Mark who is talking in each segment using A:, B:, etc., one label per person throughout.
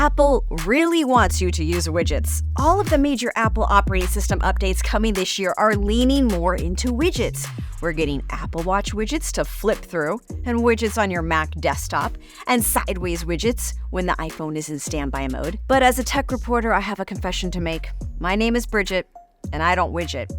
A: Apple really wants you to use widgets. All of the major Apple operating system updates coming this year are leaning more into widgets. We're getting Apple Watch widgets to flip through, and widgets on your Mac desktop, and sideways widgets when the iPhone is in standby mode. But as a tech reporter, I have a confession to make. My name is Bridget, and I don't widget.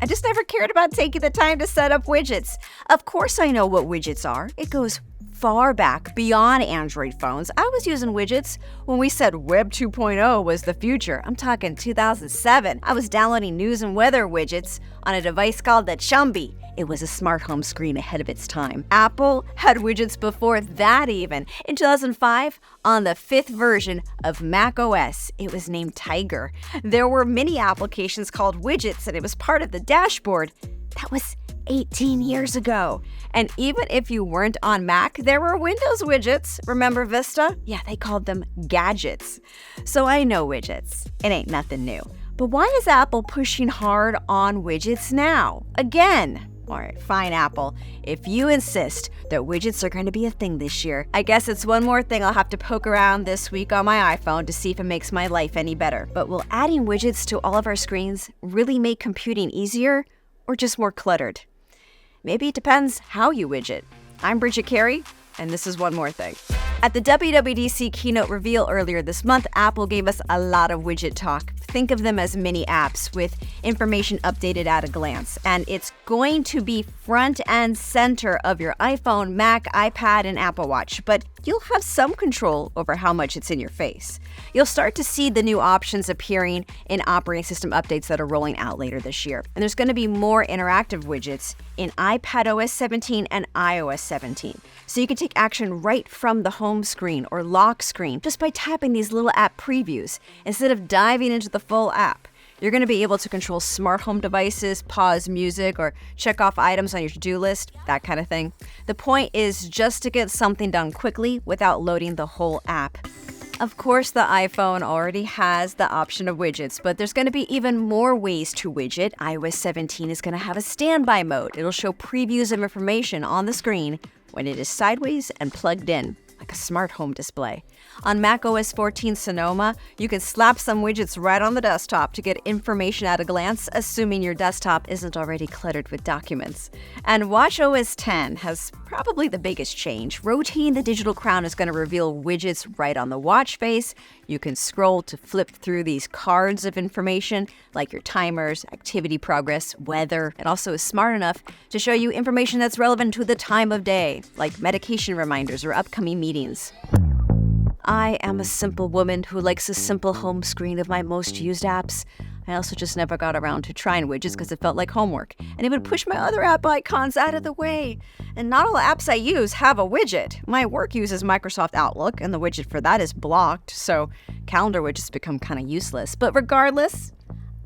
A: I just never cared about taking the time to set up widgets. Of course I know what widgets are. It goes far back beyond Android phones. I was using widgets when we said Web 2.0 was the future. I'm talking 2007. I was downloading news and weather widgets on a device called the Chumby. It was a smart home screen ahead of its time. Apple had widgets before that even. In 2005, on the 5th version of Mac OS, it was named Tiger. There were many applications called widgets, and it was part of the dashboard. That was 18 years ago. And even if you weren't on Mac, there were Windows widgets. Remember Vista? Yeah, they called them gadgets. So I know widgets. It ain't nothing new. But why is Apple pushing hard on widgets now? Again. All right, fine, Apple. If you insist that widgets are going to be a thing this year, I guess it's one more thing I'll have to poke around this week on my iPhone to see if it makes my life any better. But will adding widgets to all of our screens really make computing easier or just more cluttered? Maybe it depends how you widget. I'm Bridget Carey, and this is one more thing. At the WWDC keynote reveal earlier this month, Apple gave us a lot of widget talk. Think of them as mini apps with information updated at a glance. And it's going to be front and center of your iPhone, Mac, iPad, and Apple Watch. But you'll have some control over how much it's in your face. You'll start to see the new options appearing in operating system updates that are rolling out later this year. And there's going to be more interactive widgets in iPadOS 17 and iOS 17. So you can take action right from the home screen or lock screen just by tapping these little app previews instead of diving into the full app. You're going to be able to control smart home devices, pause music, or check off items on your to-do list, that kind of thing. The point is just to get something done quickly without loading the whole app. Of course, the iPhone already has the option of widgets, but there's going to be even more ways to widget. iOS 17 is going to have a standby mode. It'll show previews of information on the screen when it is sideways and plugged in, like a smart home display. On macOS 14 Sonoma, you can slap some widgets right on the desktop to get information at a glance, assuming your desktop isn't already cluttered with documents. And watchOS 10 has probably the biggest change. Rotating the digital crown is going to reveal widgets right on the watch face. You can scroll to flip through these cards of information, like your timers, activity progress, weather. It also is smart enough to show you information that's relevant to the time of day, like medication reminders or upcoming meetings. I am a simple woman who likes a simple home screen of my most used apps. I also just never got around to trying widgets because it felt like homework, and it would push my other app icons out of the way. And not all apps I use have a widget. My work uses Microsoft Outlook, and the widget for that is blocked, so calendar widgets become kind of useless. But regardless,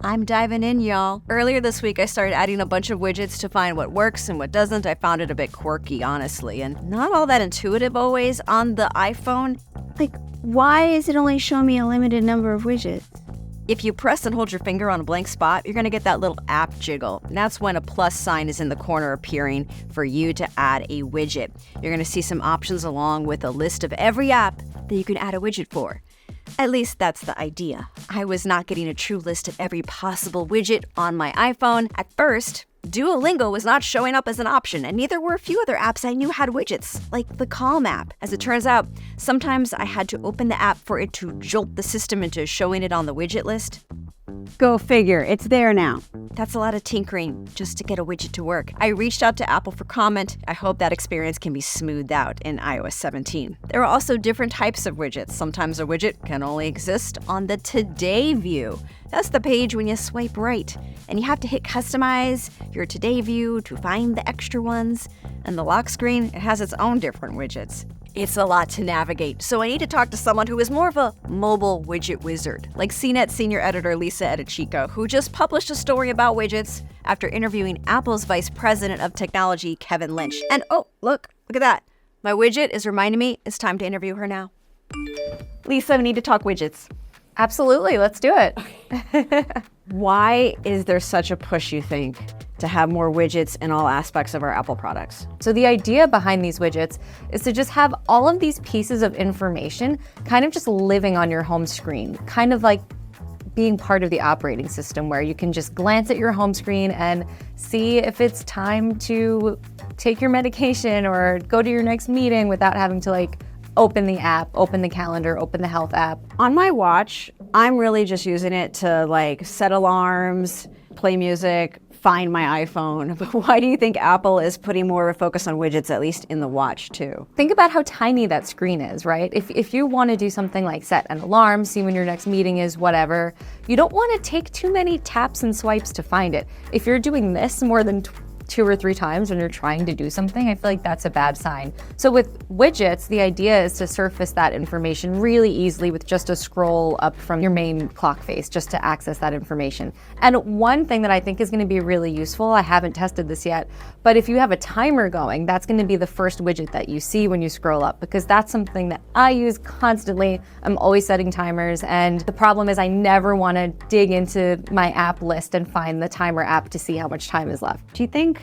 A: I'm diving in, y'all. Earlier this week, I started adding a bunch of widgets to find what works and what doesn't. I found it a bit quirky, honestly, and not all that intuitive always on the iPhone.
B: Like, why is it only showing me a limited number of widgets?
A: If you press and hold your finger on a blank spot, you're going to get that little app jiggle. And that's when a plus sign is in the corner appearing for you to add a widget. You're going to see some options along with a list of every app that you can add a widget for. At least that's the idea. I was not getting a true list of every possible widget on my iPhone. At first, Duolingo was not showing up as an option, and neither were a few other apps I knew had widgets, like the Calm app. As it turns out, sometimes I had to open the app for it to jolt the system into showing it on the widget list.
B: Go figure, it's there now.
A: That's a lot of tinkering just to get a widget to work. I reached out to Apple for comment. I hope that experience can be smoothed out in iOS 17. There are also different types of widgets. Sometimes a widget can only exist on the Today view. That's the page when you swipe right, and you have to hit Customize your Today view to find the extra ones. And the lock screen, it has its own different widgets. It's a lot to navigate, so I need to talk to someone who is more of a mobile widget wizard, like CNET senior editor Lisa Eadicicco, who just published a story about widgets after interviewing Apple's vice president of technology, Kevin Lynch. And oh, look at that. My widget is reminding me it's time to interview her now. Lisa, we need to talk widgets.
C: Absolutely, let's do it.
A: Why is there such a push, you think, to have more widgets in all aspects of our Apple products.
C: So the idea behind these widgets is to just have all of these pieces of information kind of just living on your home screen, kind of like being part of the operating system where you can just glance at your home screen and see if it's time to take your medication or go to your next meeting without having to like open the app, open the calendar, open the health app.
A: On my watch, I'm really just using it to like set alarms, play music, find my iPhone. But why do you think Apple is putting more of a focus on widgets, at least in the watch too?
C: Think about how tiny that screen is, right? If you want to do something like set an alarm, see when your next meeting is, whatever, you don't want to take too many taps and swipes to find it. If you're doing this more than 2 or 3 times when you're trying to do something, I feel like that's a bad sign. So with widgets, the idea is to surface that information really easily with just a scroll up from your main clock face just to access that information. And one thing that I think is going to be really useful, I haven't tested this yet, but if you have a timer going, that's going to be the first widget that you see when you scroll up, because that's something that I use constantly. I'm always setting timers, and the problem is I never want to dig into my app list and find the timer app to see how much time is left.
A: Do you think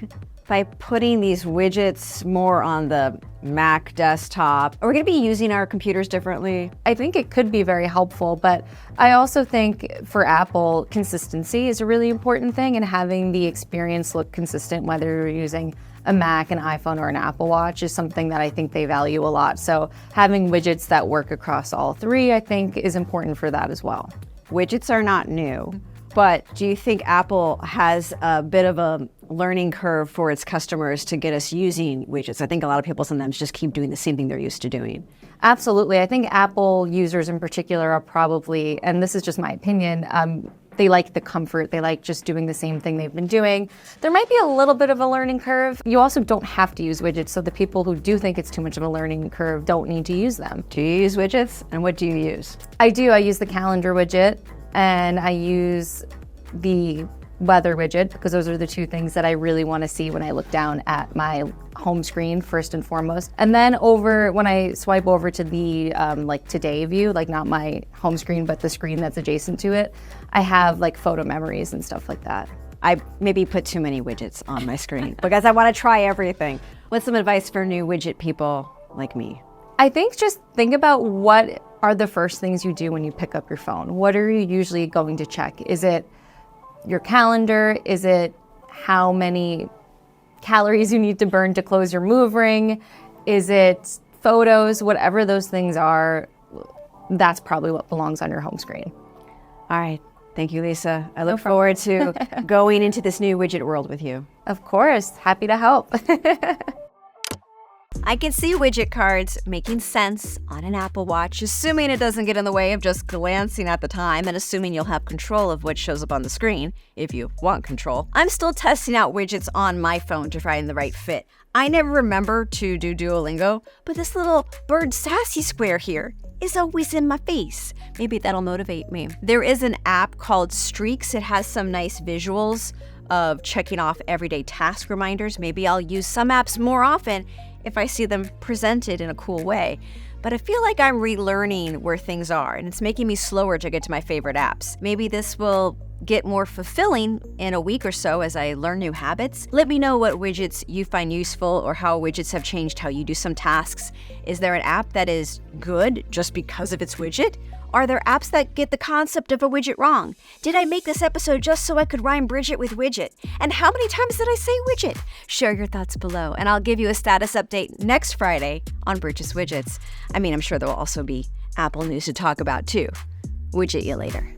A: by putting these widgets more on the Mac desktop, are we going to be using our computers differently?
C: I think it could be very helpful, but I also think for Apple, consistency is a really important thing, and having the experience look consistent, whether you're using a Mac, an iPhone, or an Apple Watch, is something that I think they value a lot. So having widgets that work across all 3, I think, is important for that as well.
A: Widgets are not new, but do you think Apple has a bit of a learning curve for its customers to get us using widgets? I think a lot of people sometimes just keep doing the same thing they're used to doing.
C: Absolutely. I think Apple users in particular are probably, and this is just my opinion, they like the comfort. They like just doing the same thing they've been doing. There might be a little bit of a learning curve. You also don't have to use widgets, so the people who do think it's too much of a learning curve don't need to use them.
A: Do you use widgets? And what do you use?
C: I do. I use the calendar widget, and I use the weather widget, because those are the 2 things that I really want to see when I look down at my home screen first and foremost. And then when I swipe over to the like today view, like not my home screen, but the screen that's adjacent to it, I have like photo memories and stuff like that.
A: I maybe put too many widgets on my screen because I want to try everything. What's some advice for new widget people like me?
C: I think just think about what are the first things you do when you pick up your phone. What are you usually going to check? Is it your calendar? Is it how many calories you need to burn to close your move ring? Is it photos? Whatever those things are, that's probably what belongs on your home screen.
A: All right. Thank you, Lisa. I look forward to going into this new widget world with you.
C: Of course. Happy to help.
A: I can see widget cards making sense on an Apple Watch, assuming it doesn't get in the way of just glancing at the time and assuming you'll have control of what shows up on the screen, if you want control. I'm still testing out widgets on my phone to find the right fit. I never remember to do Duolingo, but this little bird sassy square here is always in my face. Maybe that'll motivate me. There is an app called Streaks. It has some nice visuals of checking off everyday task reminders. Maybe I'll use some apps more often if I see them presented in a cool way. But I feel like I'm relearning where things are, and it's making me slower to get to my favorite apps. Maybe this will get more fulfilling in a week or so as I learn new habits. Let me know what widgets you find useful or how widgets have changed how you do some tasks. Is there an app that is good just because of its widget? Are there apps that get the concept of a widget wrong? Did I make this episode just so I could rhyme Bridget with widget? And how many times did I say widget? Share your thoughts below, and I'll give you a status update next Friday on Bridget's Widgets. I'm sure there will also be Apple news to talk about too. Widget you later.